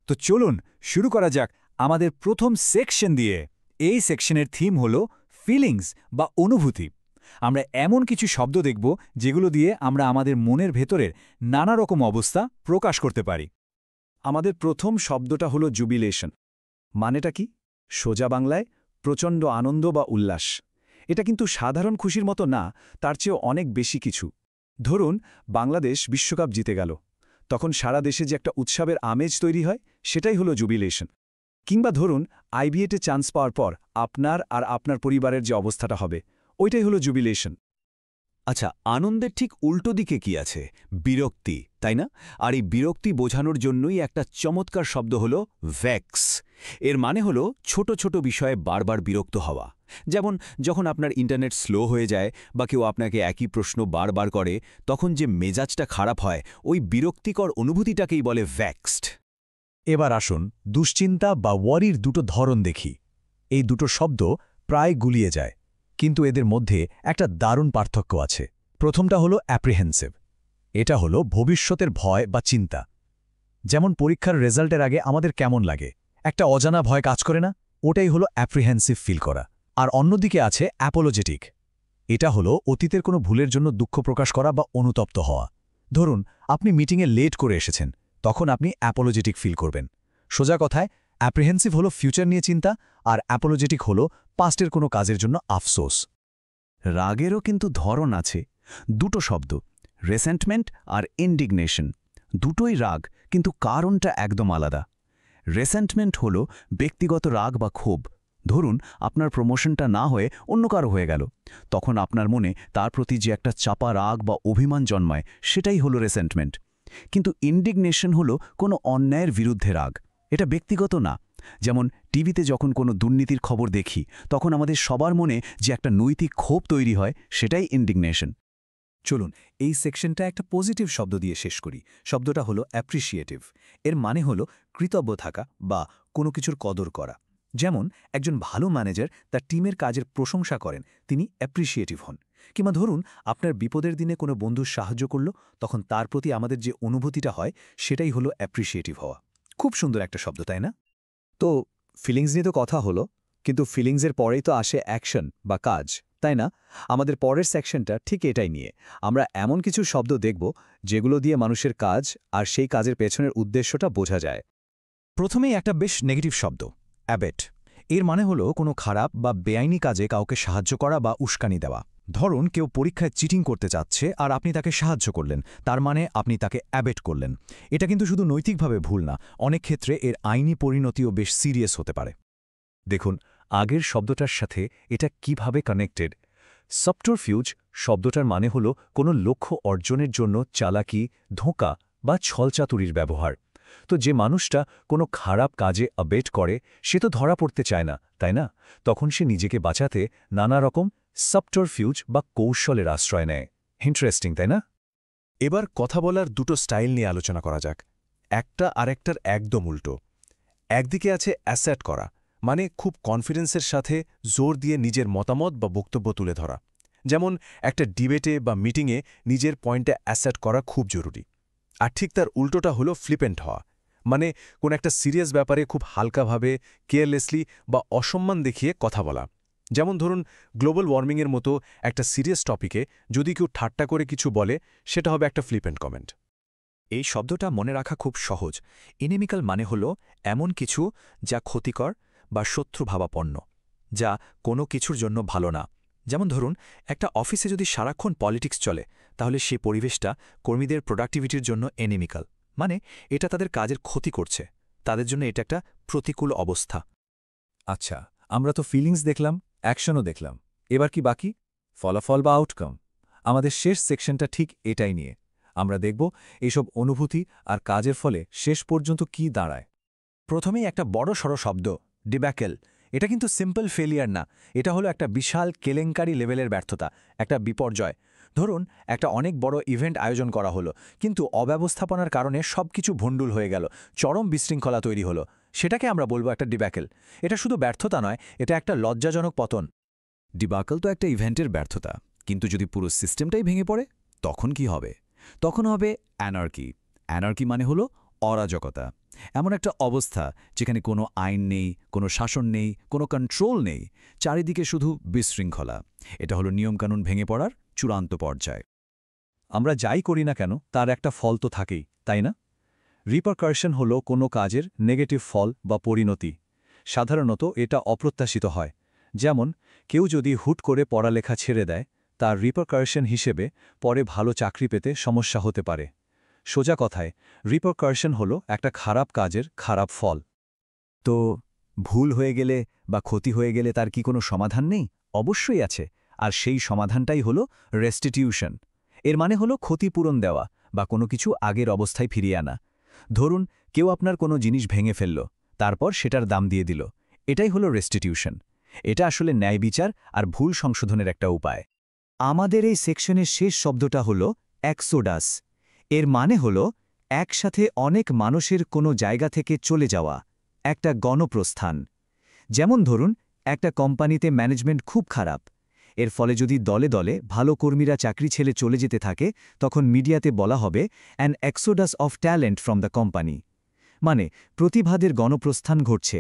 তো চলুন শুরু করা যাক আমাদের প্রথম সেকশন দিয়ে। এই সেকশনের থিম হল ফিলিংস বা অনুভূতি। আমরা এমন কিছু শব্দ দেখব যেগুলো দিয়ে আমরা আমাদের মনের ভেতরের নানা রকম অবস্থা প্রকাশ করতে পারি। আমাদের প্রথম শব্দটা হলো জুবিলেশন। মানেটা কি? সোজা বাংলায় প্রচণ্ড আনন্দ বা উল্লাস। এটা কিন্তু সাধারণ খুশির মতো না, তার চেয়েও অনেক বেশি কিছু। ধরুন বাংলাদেশ বিশ্বকাপ জিতে গেল, তখন সারা দেশে যে একটা উৎসবের আমেজ তৈরি হয়, সেটাই হলো জুবিলেশন। কিংবা ধরুন আইবিএতে চান্স পাওয়ার পর আপনার আর আপনার পরিবারের যে অবস্থাটা হবে, ওইটাই হলো জুবিলেশন। আচ্ছা, আনন্দের ঠিক উল্টো দিকে কি আছে? বিরক্তি, তাই না? আর এই বিরক্তি বোঝানোর জন্যই একটা চমৎকার শব্দ হল ভেক্স। এর মানে হল ছোট ছোট বিষয়ে বারবার বিরক্ত হওয়া। যেমন যখন আপনার ইন্টারনেট স্লো হয়ে যায় বা কেউ আপনাকে একই প্রশ্ন বারবার করে, তখন যে মেজাজটা খারাপ হয়, ওই বিরক্তিকর অনুভূতিটাকেই বলে ভেক্সড। এবার আসুন দুশ্চিন্তা বা ওয়ারির দুটো ধরন দেখি। এই দুটো শব্দ প্রায় গুলিয়ে যায়, কিন্তু এদের মধ্যে একটা দারুণ পার্থক্য আছে। প্রথমটা হলো অ্যাপ্রিহেন্সিভ। এটা হলো ভবিষ্যতের ভয় বা চিন্তা। যেমন পরীক্ষার রেজাল্টের আগে আমাদের কেমন লাগে, একটা অজানা ভয় কাজ করে না? ওটাই হলো অ্যাপ্রিহেন্সিভ ফিল করা। আর অন্যদিকে আছে অ্যাপোলজেটিক। এটা হলো অতীতের কোনো ভুলের জন্য দুঃখ প্রকাশ করা বা অনুতপ্ত হওয়া। ধরুন আপনি মিটিংয়ে লেট করে এসেছেন, তখন আপনি অ্যাপোলজেটিক ফিল করবেন। সোজা কথায় অ্যাপ্রিহেন্সিভ হলো ফিউচার নিয়ে চিন্তা, আর অ্যাপোলজেটিক হলো পাস্টের কোনো কাজের জন্য আফসোস। রাগেরও কিন্তু ধরন আছে। দুটো শব্দ, রেসেন্টমেন্ট আর ইন্ডিগনেশন। দুটোই রাগ, কিন্তু কারণটা একদম আলাদা। রেসেন্টমেন্ট হল ব্যক্তিগত রাগ বা ক্ষোভ। ধরুন আপনার প্রমোশনটা না হয়ে অন্য কারো হয়ে গেল, তখন আপনার মনে তার প্রতি যে একটা চাপা রাগ বা অভিমান জন্মায়, সেটাই হলো রেসেন্টমেন্ট। কিন্তু ইন্ডিগনেশন হল কোনো অন্যায়ের বিরুদ্ধে রাগ। এটা ব্যক্তিগত না। যেমন টিভিতে যখন কোনো দুর্নীতির খবর দেখি, তখন আমাদের সবার মনে যে একটা নৈতিক ক্ষোভ তৈরি হয়, সেটাই ইন্ডিগনেশন। চলুন এই সেকশনটা একটা পজিটিভ শব্দ দিয়ে শেষ করি। শব্দটা হলো অ্যাপ্রিসিয়েটিভ। এর মানে হলো কৃতজ্ঞ থাকা বা কোনো কিছুর কদর করা। যেমন একজন ভালো ম্যানেজার তার টিমের কাজের প্রশংসা করেন, তিনি অ্যাপ্রিসিয়েটিভ হন। কিংবা ধরুন আপনার বিপদের দিনে কোনো বন্ধু সাহায্য করল, তখন তার প্রতি আমাদের যে অনুভূতিটা হয়, সেটাই হলো অ্যাপ্রিসিয়েটিভ হওয়া। খুব সুন্দর একটা শব্দ, তাই না? তো ফিলিংস নিয়ে তো কথা হলো, কিন্তু ফিলিংসের পরেই তো আসে অ্যাকশন বা কাজ, তাই না? আমাদের পরের সেকশনটা ঠিক এটাই নিয়ে। আমরা এমন কিছু শব্দ দেখব যেগুলো দিয়ে মানুষের কাজ আর সেই কাজের পেছনের উদ্দেশ্যটা বোঝা যায়। প্রথমেই একটা বেশ নেগেটিভ শব্দ, অ্যাবেট। এর মানে হলো কোনো খারাপ বা বেআইনি কাজে কাউকে সাহায্য করা বা উস্কানি দেওয়া। ধরুন কেউ পরীক্ষায় চিটিং করতে চাচ্ছে আর আপনি তাকে সাহায্য করলেন, তার মানে আপনি তাকে অ্যাবেট করলেন। এটা কিন্তু শুধু নৈতিকভাবে ভুল না, অনেক ক্ষেত্রে এর আইনি পরিণতিও বেশ সিরিয়াস হতে পারে। দেখুন আগের শব্দটার সাথে এটা কিভাবে কানেক্টেড। সাবটারফিউজ শব্দটার মানে হলো কোনো লক্ষ্য অর্জনের জন্য চালাকি, ধোঁকা বা ছলচাতুরির ব্যবহার। তো যে মানুষটা কোনো খারাপ কাজে অ্যাবেট করে, সে তো ধরা পড়তে চায় না, তাই না? তখন সে নিজেকে বাঁচাতে নানা রকম সাবটারফিউজ বা কৌশলের আশ্রয় নেয়। ইন্টারেস্টিং, তাই না? এবার কথা বলার দুটো স্টাইল নিয়ে আলোচনা করা যাক। একটা আরেকটার একদম উল্টো। একদিকে আছে অ্যাসার্ট করা, মানে খুব কনফিডেন্সের সাথে জোর দিয়ে নিজের মতামত বা বক্তব্য তুলে ধরা। যেমন একটা ডিবেটে বা মিটিংয়ে নিজের পয়েন্টে অ্যাসার্ট করা খুব জরুরি। আর ঠিক তার উল্টোটা হলো ফ্লিপেন্ট হওয়া, মানে কোন একটা সিরিয়াস ব্যাপারে খুব হালকাভাবে, কেয়ারলেসলি বা অসম্মান দেখিয়ে কথা বলা। যেমন ধরুন গ্লোবাল ওয়ার্মিংয়ের মতো একটা সিরিয়াস টপিকে যদি কেউ ঠাট্টা করে কিছু বলে, সেটা হবে একটা ফ্লিপেন্ট কমেন্ট। এই শব্দটা মনে রাখা খুব সহজ। ইনেমিক্যাল মানে হল এমন কিছু যা ক্ষতিকর বা শত্রুভাবাপন্ন, যা কোনো কিছুর জন্য ভালো না। যেমন ধরুন একটা অফিসে যদি সারাক্ষণ পলিটিক্স চলে, তাহলে সেই পরিবেশটা কর্মীদের প্রোডাক্টিভিটির জন্য এনিমিক্যাল, মানে এটা তাদের কাজের ক্ষতি করছে, তাদের জন্য এটা একটা প্রতিকূল অবস্থা। আচ্ছা, আমরা তো ফিলিংস দেখলাম, অ্যাকশনও দেখলাম। এবার কি বাকি? ফলাফল বা আউটকাম। আমাদের শেষ সেকশনটা ঠিক এটাই নিয়ে। আমরা দেখব এইসব অনুভূতি আর কাজের ফলে শেষ পর্যন্ত কি দাঁড়ায়। প্রথমেই একটা বড় সড় শব্দ, ডিব্যাকেল। এটা কিন্তু সিম্পল ফেলিয়ার না, এটা হলো একটা বিশাল কেলেঙ্কারি লেভেলের ব্যর্থতা, একটা বিপর্যয়। ধরুন একটা অনেক বড় ইভেন্ট আয়োজন করা হলো, কিন্তু অব্যবস্থাপনার কারণে সবকিছু ভণ্ডুল হয়ে গেল, চরম বিশৃঙ্খলা তৈরি হলো। সেটাকে আমরা বলবো একটা ডিব্যাকেল। এটা শুধু ব্যর্থতা নয়, এটা একটা লজ্জাজনক পতন। ডিবাকল তো একটা ইভেন্টের ব্যর্থতা, কিন্তু যদি পুরো সিস্টেমটাই ভেঙে পড়ে, তখন কি হবে? তখন হবে অ্যানার্কি। অ্যানার্কি মানে হলো অরাজকতা। এমন একটা অবস্থা যেখানে কোনো আইন নেই, কোনো শাসন নেই, কোনো কন্ট্রোল নেই, চারিদিকে শুধু বিশৃঙ্খলা। এটা হলো নিয়মকানুন ভেঙে পড়ার চূড়ান্ত পর্যায়। আমরা যাই করি না কেন তার একটা ফল তো থাকেই, তাই না? রিপারকারশন হল কোনো কাজের নেগেটিভ ফল বা পরিণতি। সাধারণত এটা অপ্রত্যাশিত হয়। যেমন কেউ যদি হুট করে পড়ালেখা ছেড়ে দেয়, তার রিপারকারশন হিসেবে পরে ভালো চাকরি পেতে সমস্যা হতে পারে। সোজা কথায়, রিপারকারশন হল একটা খারাপ কাজের খারাপ ফল। তো ভুল হয়ে গেলে বা ক্ষতি হয়ে গেলে তার কি কোনো সমাধান নেই? অবশ্যই আছে, আর সেই সমাধানটাই হলো রেস্টিটিউশন। এর মানে হলো ক্ষতিপূরণ দেওয়া বা কোনো কিছু আগের অবস্থায় ফিরিয়ে আনা। ধরুন কেউ আপনার কোনো জিনিস ভেঙে ফেলল, তারপর সেটার দাম দিয়ে দিল। এটাই হলো রেস্টিটিউশন। এটা আসলে ন্যায় বিচার আর ভুল সংশোধনের একটা উপায়। আমাদের এই সেকশনের শেষ শব্দটা হলো এক্সোডাস। এর মানে হলো একসাথে অনেক মানুষের কোনো জায়গা থেকে চলে যাওয়া, একটা গণপ্রস্থান। যেমন ধরুন একটা কোম্পানিতে ম্যানেজমেন্ট খুব খারাপ, এর ফলে যদি দলে দলে ভালো কর্মীরা চাকরি ছেড়ে চলে যেতে থাকে, তখন মিডিয়াতে বলা হবে an Exodus of talent from the company. মানে প্রতিভাদের গণপ্রস্থান ঘটছে।